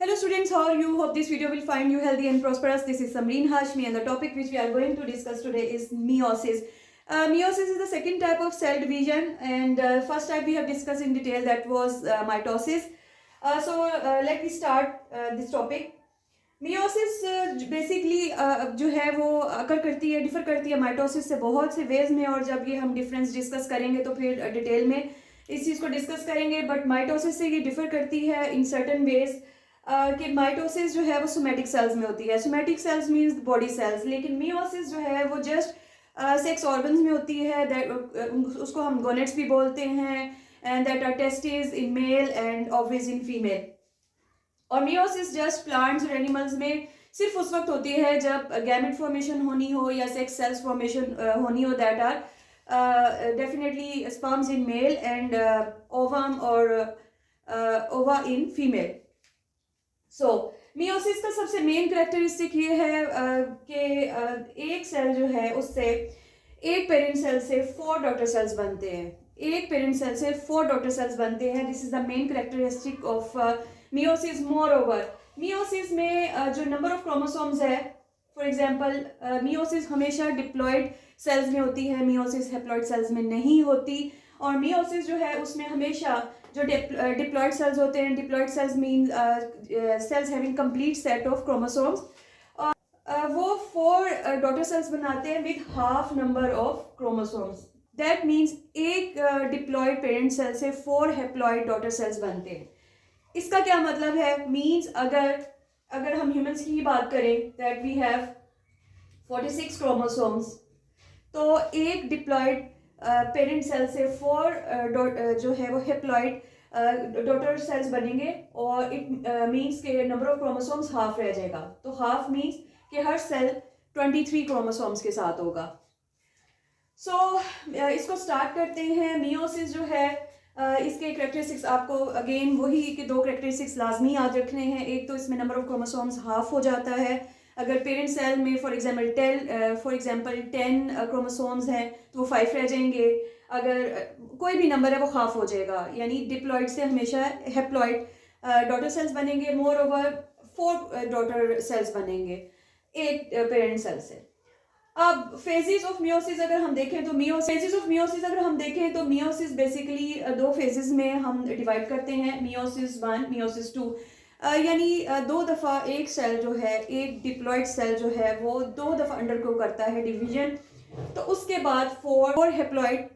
Hello students, how are you? Hope this video will find you healthy and prosperous. This is Samreen Hashmi and the topic which we are going to discuss today is meiosis. Meiosis is the second type of cell division and first type we have discussed in detail, that was mitosis. Let me start this topic. Meiosis basically जो है वो अकर करती है, differ करती है mitosis से बहुत से वेज में, और जब ये हम डिफरेंस डिस्कस करेंगे तो फिर डिटेल में इस चीज़ को डिस्कस करेंगे. बट माइटोसिस से ये डिफर करती है इन सर्टन वेज कि माइटोसिस जो है वो सोमेटिक सेल्स में होती है. Somatic cells means body cells, लेकिन मियोसिस जो है वो जस्ट सेक्स ऑर्गन्स में होती है. उसको हम गोनेट्स भी बोलते हैं, and that are testis in male and ovaries in female. और मियोसिस जस्ट प्लांट्स और एनिमल्स में सिर्फ उस वक्त होती है जब गैमेट फॉर्मेशन होनी हो या सेक्स सेल्स फॉर्मेशन होनी हो, that are definitely sperms in male and ovum और ova in female. So meiosis का सबसे मेन करेक्टरिस्टिक ये है कि एक सेल जो है उससे एक पेरेंट सेल से 4 डॉटर सेल्स बनते हैं. एक पेरेंट सेल से 4 डॉटर सेल्स बनते हैं. This is the main characteristic of meiosis. More over meiosis में जो नंबर ऑफ क्रोमोसोम्स है, फॉर एग्जांपल मियोसिस हमेशा डिप्लॉयड सेल्स में होती है, मियोसिस हैप्लॉयड सेल्स में नहीं होती. और मियोसिस जो है उसमें हमेशा जो डिप्लॉयड सेल्स होते हैं, diploid cells mean cells having complete set of chromosomes, वो 4 डॉटर सेल्स बनाते हैं with half number of chromosomes. That means एक डिप्लॉयड पेरेंट सेल से 4 हैप्लॉयड डॉटर सेल्स बनते हैं. इसका क्या मतलब है? मीन्स अगर हम ह्यूमंस की ही बात करें, दैट वी हैव 46 क्रोमोसोम्स, तो एक डिप्लॉयड पेरेंट सेल से 4 जो है वो हैप्लॉयड डॉटर सेल्स बनेंगे, और इट मीन्स के नंबर ऑफ क्रोमोसोम्स हाफ रह जाएगा. तो हाफ मीन्स कि हर सेल 23 क्रोमोसोम्स के साथ होगा. इसको स्टार्ट करते हैं. मियोसिस जो है इसके करेक्टरिस्टिक्स आपको अगेन वही कि 2 करेक्टरिस्टिक्स लाजमी याद रखने हैं. एक तो इसमें नंबर ऑफ क्रोमोसोम्स हाफ हो जाता है. अगर पेरेंट सेल में फॉर एग्जांपल 10 क्रोमोसोम्स हैं तो वो 5 रह जाएंगे. अगर कोई भी नंबर है वो हाफ हो जाएगा, यानी डिप्लॉयड से हमेशा हैप्लॉयड डॉटर सेल्स बनेंगे. मोर ओवर 4 डॉटर सेल्स बनेंगे एक पेरेंट सेल से. अब फेजेस ऑफ मियोसिस अगर हम देखें तो मियोसिस बेसिकली 2 फेजेस में हम डिवाइड करते हैं. Meiosis 1, meiosis 2. यानी 2 दफ़ा एक सेल जो है, एक डिप्लॉयड सेल जो है वो 2 दफ़ा अंडरगो करता है डिवीजन, तो उसके बाद 4 हैप्लॉयड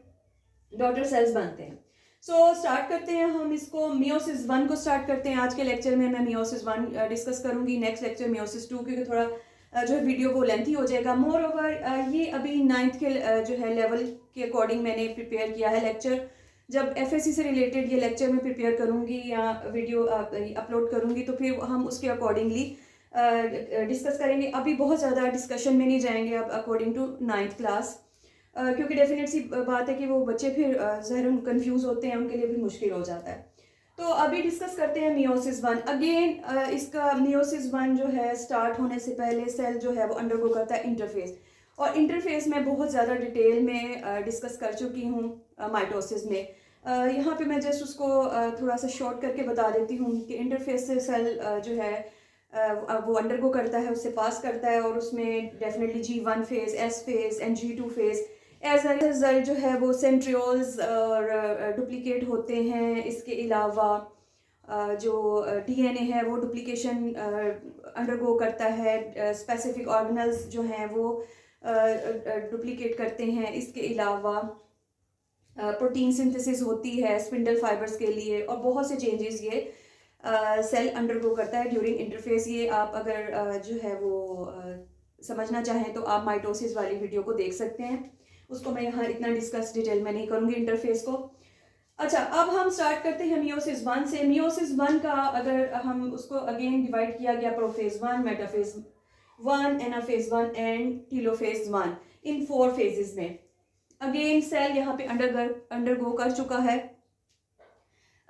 डॉटर सेल्स बनते हैं. स्टार्ट करते हैं हम इसको. मियोसिस 1 को स्टार्ट करते हैं. आज के लेक्चर में मैं मियोसिस 1 डिस्कस करूंगी, नेक्स्ट लेक्चर मियोसिस 2, क्योंकि थोड़ा जो है वीडियो वो लेंथी हो जाएगा. मोर ओवर ये अभी 9th के जो है लेवल के अकॉर्डिंग मैंने प्रिपेयर किया है लेक्चर. जब एफएससी से रिलेटेड ये लेक्चर मैं प्रिपेयर करूँगी या वीडियो अपलोड करूँगी तो फिर हम उसके अकॉर्डिंगली डिस्कस करेंगे. अभी बहुत ज़्यादा डिस्कशन में नहीं जाएंगे अब अकॉर्डिंग टू 9th क्लास, क्योंकि डेफिनेट सी बात है कि वो बच्चे फिर ज़हरन कंफ्यूज होते हैं, उनके लिए भी मुश्किल हो जाता है. तो अभी डिस्कस करते हैं मियोसिस 1. अगेन इसका मियोसिस 1 जो है स्टार्ट होने से पहले सेल जो है वो अंडरगो करता है इंटरफेस, और इंटरफेस में बहुत ज़्यादा डिटेल में डिस्कस कर चुकी हूँ माइटोसिस में. यहाँ पे मैं जस्ट उसको थोड़ा सा शॉर्ट करके बता देती हूँ कि इंटरफेस से सेल जो है वो अंडरगो करता है, उससे पास करता है, और उसमें definitely G1 phase, S phase and G2 phase. As result जो है वो सेंट्रियोल्स और डुप्लीकेट होते हैं. इसके अलावा जो डीएनए है वो डुप्लीकेशन अंडरगो करता है. स्पेसिफिक ऑर्गेनल्स जो हैं वो डुप्लीकेट करते हैं. इसके अलावा प्रोटीन सिंथेसिस होती है स्पिंडल फाइबर्स के लिए, और बहुत से चेंजेस ये सेल अंडरगो करता है ड्यूरिंग इंटरफेस. ये आप अगर जो है वो समझना चाहें तो आप माइटोसिस वाली वीडियो को देख सकते हैं. उसको मैं यहाँ इतना डिस्कस डिटेल में नहीं करूँगी इंटरफेस को. अच्छा, अब हम स्टार्ट करते हैं मियोसिस 1 से. मियोसिस 1 का अगर हम उसको अगेन डिवाइड किया गया prophase 1, metaphase 1, anaphase 1 and telophase 1 in 4 phases में. अगेन सेल यहाँ पे अंडरगो कर चुका है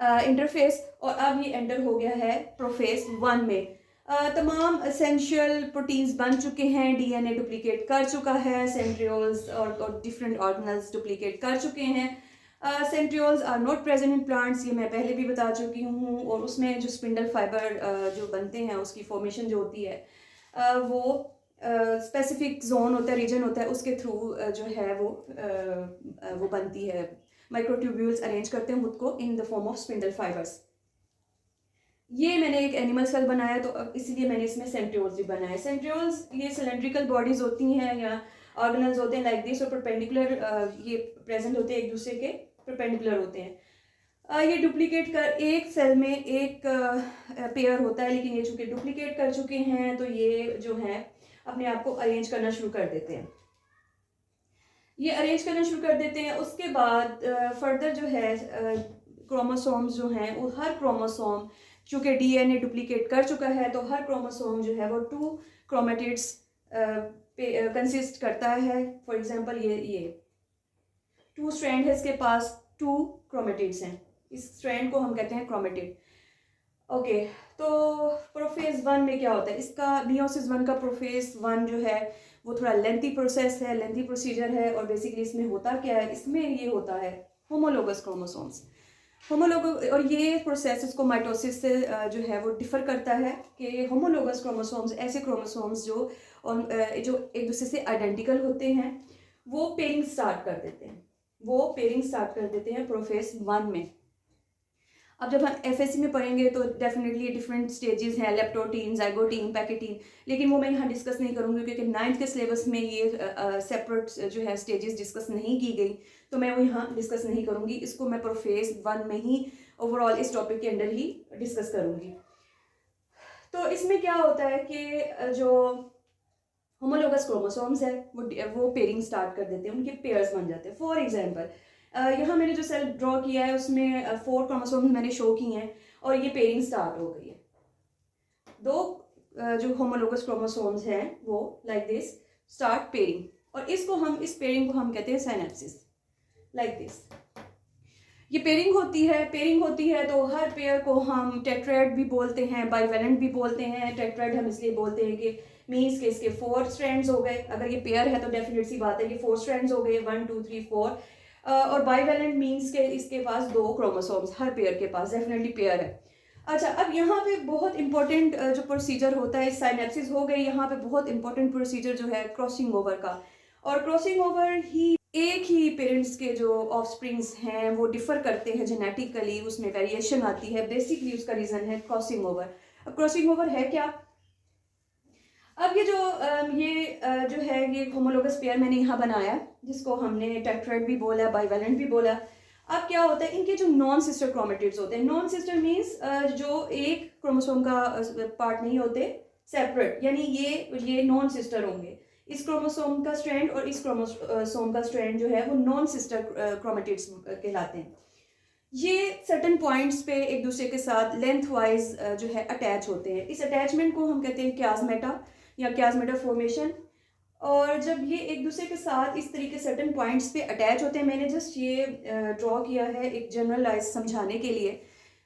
इंटरफेस, और अब ये एंटर हो गया है प्रोफेज 1 में. तमाम एसेंशियल प्रोटीन्स बन चुके हैं, डीएनए डुप्लीकेट कर चुका है, सेंट्रियोल्स और डिफरेंट ऑर्गेनल्स डुप्लीकेट कर चुके हैं. Centrioles are not present in plants, ये मैं पहले भी बता चुकी हूँ। और उसमें जो स्पिंडल फाइबर जो बनते हैं उसकी फॉर्मेशन जो होती है वो स्पेसिफिक जोन होता है, रीजन होता है, उसके थ्रू जो है वो बनती है। माइक्रोट्यूब्यूल्स अरेंज करते हैं खुद को in the form of spindle fibres. ये मैंने एक एनिमल सेल बनाया तो अब इसीलिए मैंने इसमें सेंट्रियोल्स भी बनाए। सेंट्रियोल्स ये सिलेंड्रिकल बॉडीज होती हैं या ऑर्गेनल्स होते हैं लाइक दिस, और परपेंडिकुलर ये प्रेजेंट होते हैं एक दूसरे के, परपेंडिकुलर होते हैं। ये डुप्लीकेट कर एक सेल में एक पेयर होता है, लेकिन ये चूंकि डुप्लीकेट कर चुके हैं तो ये जो है अपने आप को अरेंज करना शुरू कर देते हैं। ये अरेंज करना शुरू कर देते हैं। उसके बाद फर्दर जो है क्रोमोसोम्स जो हैं वो हर क्रोमोसोम चूंकि डीएनए डुप्लीकेट कर चुका है तो हर क्रोमोसोम जो है वो 2 क्रोमेटिड्स कंसिस्ट करता है। फॉर एग्जांपल ये 2 स्ट्रैंड है, इसके पास 2 क्रोमेटिड्स हैं, इस स्ट्रैंड को हम कहते हैं क्रोमेटिड। ओके, तो प्रोफेज 1 में क्या होता है, इसका मियोसिस 1 का प्रोफेज 1 जो है वो थोड़ा लेंथी प्रोसेस है, लेंथी प्रोसीजर है। और बेसिकली इसमें होता क्या है, इसमें ये होता है होमोलोगस क्रोमोसोम्स, होमोलोगस। और ये प्रोसेस इसको माइटोसिस से जो है वो डिफर करता है कि होमोलोगस क्रोमोसोम्स ऐसे क्रोमोसोम्स जो एक दूसरे से आइडेंटिकल होते हैं वो पेयरिंग स्टार्ट कर देते हैं, वो पेयरिंग स्टार्ट कर देते हैं प्रोफेज 1 में। अब जब हम एफएससी में पढ़ेंगे तो डेफिनेटली डिफरेंट स्टेजेस हैं, लेप्टोटीन, जाइगोटीन, पैकेटीन, लेकिन वो मैं यहाँ डिस्कस नहीं करूँगी क्योंकि 9th के सिलेबस में ये सेपरेट जो है स्टेजेस डिस्कस नहीं की गई, तो मैं वो यहाँ डिस्कस नहीं करूँगी। इसको मैं प्रोफेज 1 में ही ओवरऑल इस टॉपिक के अंदर ही डिस्कस करूँगी। तो इसमें क्या होता है कि जो होमोलोगस क्रोमोसोम्स है वो पेयरिंग स्टार्ट कर देते हैं, उनके पेयर्स बन जाते हैं। फॉर एग्जांपल यहाँ मैंने जो सेल ड्रॉ किया है उसमें 4 क्रोमोसोम्स मैंने शो किए हैं और ये पेयरिंग स्टार्ट हो गई है। 2 जो होमोलोगस क्रोमोसोम्स हैं वो लाइक दिस स्टार्ट पेयरिंग, और इस पेयरिंग को हम कहते हैं साइनेप्सिस, लाइक दिस। ये पेयरिंग होती है तो हर पेयर को हम टेट्राएड भी बोलते हैं, बाइवेलेंट भी बोलते हैं। टेट्राएड हम इसलिए बोलते हैं कि मीन्स के इसके 4 स्ट्रैंड्स हो गए, अगर ये पेयर है तो डेफिनेट सी बात है कि 4 स्ट्रैंड्स हो गए, 1 2 3 4। और बाइवेलेंट मीन्स के इसके पास 2 क्रोमोसोम्स, हर पेयर के पास डेफिनेटली पेयर है। अच्छा, अब यहाँ पे बहुत इंपॉर्टेंट जो प्रोसीजर होता है, साइनेप्सिस हो गई, यहाँ पे बहुत इंपॉर्टेंट प्रोसीजर जो है क्रॉसिंग ओवर का। और क्रॉसिंग ओवर ही एक ही पेरेंट्स के जो ऑफस्प्रिंग्स हैं वो डिफर करते हैं जेनेटिकली, उसमें वेरिएशन आती है, बेसिकली उसका रीज़न है क्रॉसिंग ओवर। अब क्रॉसिंग ओवर है क्या, अब ये जो है ये होमोलोगस पेयर मैंने यहाँ बनाया जिसको हमने टेट्राएड भी बोला, बाइवेलेंट भी बोला। अब क्या होता है, इनके जो नॉन सिस्टर क्रोमेटिड्स होते हैं, नॉन सिस्टर मीन्स जो एक क्रोमोसोम का पार्ट नहीं होते, सेपरेट, यानी ये नॉन सिस्टर होंगे। इस क्रोमोसोम का स्ट्रैंड और इस क्रोमोसोम का स्ट्रैंड जो है वो नॉन सिस्टर क्रोमेटिड्स कहलाते हैं। ये सर्टन पॉइंट्स पे एक दूसरे के साथ लेंथ वाइज जो है अटैच होते हैं। इस अटैचमेंट को हम कहते हैं क्याजमेटा या क्याजमेटा फॉर्मेशन। और जब ये एक दूसरे के साथ इस तरीके सर्टन पॉइंट्स पे अटैच होते हैं, मैंने जस्ट ये ड्रॉ किया है एक जनरलाइज समझाने के लिए।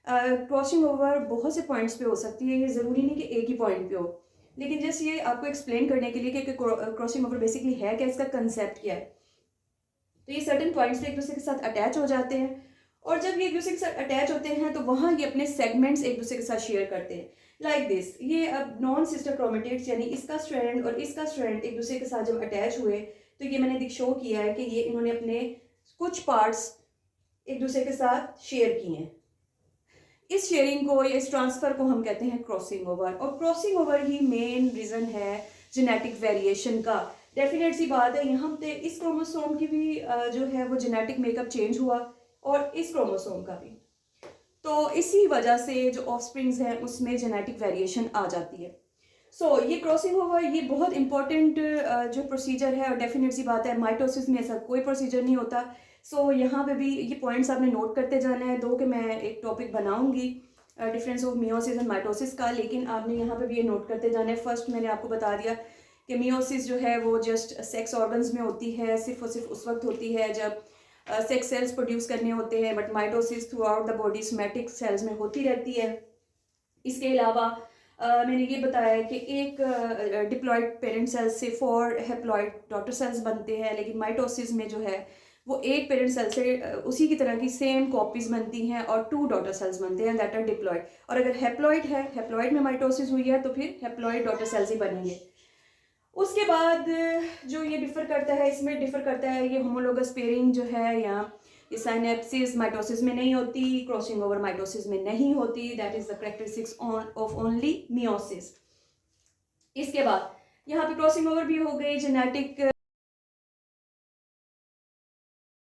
क्रॉसिंग ओवर बहुत से पॉइंट्स पे हो सकती है, ये ज़रूरी नहीं कि एक ही पॉइंट पे हो, लेकिन जस्ट ये आपको एक्सप्लेन करने के लिए कि क्रॉसिंग ओवर बेसिकली है क्या, इसका कंसेप्ट क्या है। तो ये सर्टन पॉइंट्स पे एक दूसरे के साथ अटैच हो जाते हैं, और जब ये एक दूसरे के साथ अटैच होते हैं तो वहाँ ये अपने सेगमेंट्स एक दूसरे के साथ शेयर करते हैं, लाइक दिस। ये अब नॉन सिस्टर क्रोमेटिड्स यानी इसका स्ट्रैंड और इसका स्ट्रैंड एक दूसरे के साथ जब अटैच हुए तो ये मैंने शो किया है कि ये इन्होंने अपने कुछ पार्ट्स एक दूसरे के साथ शेयर किए हैं। इस शेयरिंग को या इस ट्रांसफ़र को हम कहते हैं क्रॉसिंग ओवर, और क्रॉसिंग ओवर ही मेन रीज़न है जेनेटिक वेरिएशन का। डेफिनेट सी बात है, यहाँ पे इस क्रोमोसोम की भी जो है वो जेनेटिक मेकअप चेंज हुआ और इस क्रोमोसोम का भी, तो इसी वजह से जो ऑफस्प्रिंग्स हैं उसमें जेनेटिक वेरिएशन आ जाती है। सो ये क्रॉसिंग ओवर ये बहुत इंपॉर्टेंट जो प्रोसीजर है, और डेफिनेट सी बात है माइटोसिस में ऐसा कोई प्रोसीजर नहीं होता। सो यहाँ पे भी ये पॉइंट्स आपने नोट करते जाना है, दो कि मैं एक टॉपिक बनाऊंगी difference of meiosis and mitosis का, लेकिन आपने यहाँ पे भी ये नोट करते जाना है। फर्स्ट मैंने आपको बता दिया कि मियोसिस जो है वो जस्ट सेक्स ऑर्गन्स में होती है, सिर्फ और सिर्फ उस वक्त होती है जब सेक्स सेल्स प्रोड्यूस करने होते हैं, but mitosis through out the body somatic cells में होती रहती है। इसके अलावा मैंने ये बताया कि एक डिप्लॉयड पेरेंट सेल्स से 4 हेप्लॉयड डॉटर सेल्स बनते हैं, लेकिन माइटोसिस में जो है वो एक पेरेंट सेल से उसी की तरह की सेम कॉपीज बनती हैं और 2 डॉटर सेल्स बनते हैं दैट आर डिप्लॉयड। और अगर हैप्लॉइड है, हैप्लॉइड में माइटोसिस हुई है तो फिर हैप्लॉइड डॉटर सेल्स ही बनेंगे। उसके बाद जो ये डिफर करता है, इसमें डिफर करता है ये होमोलोगस पेयरिंग जो है, या ये साइनेप्सिस माइटोसिस में नहीं होती, क्रॉसिंग ओवर माइटोसिस में नहीं होती, that is the characteristics of only meiosis. इसके बाद यहाँ पे क्रॉसिंग ओवर भी हो गई, जेनेटिक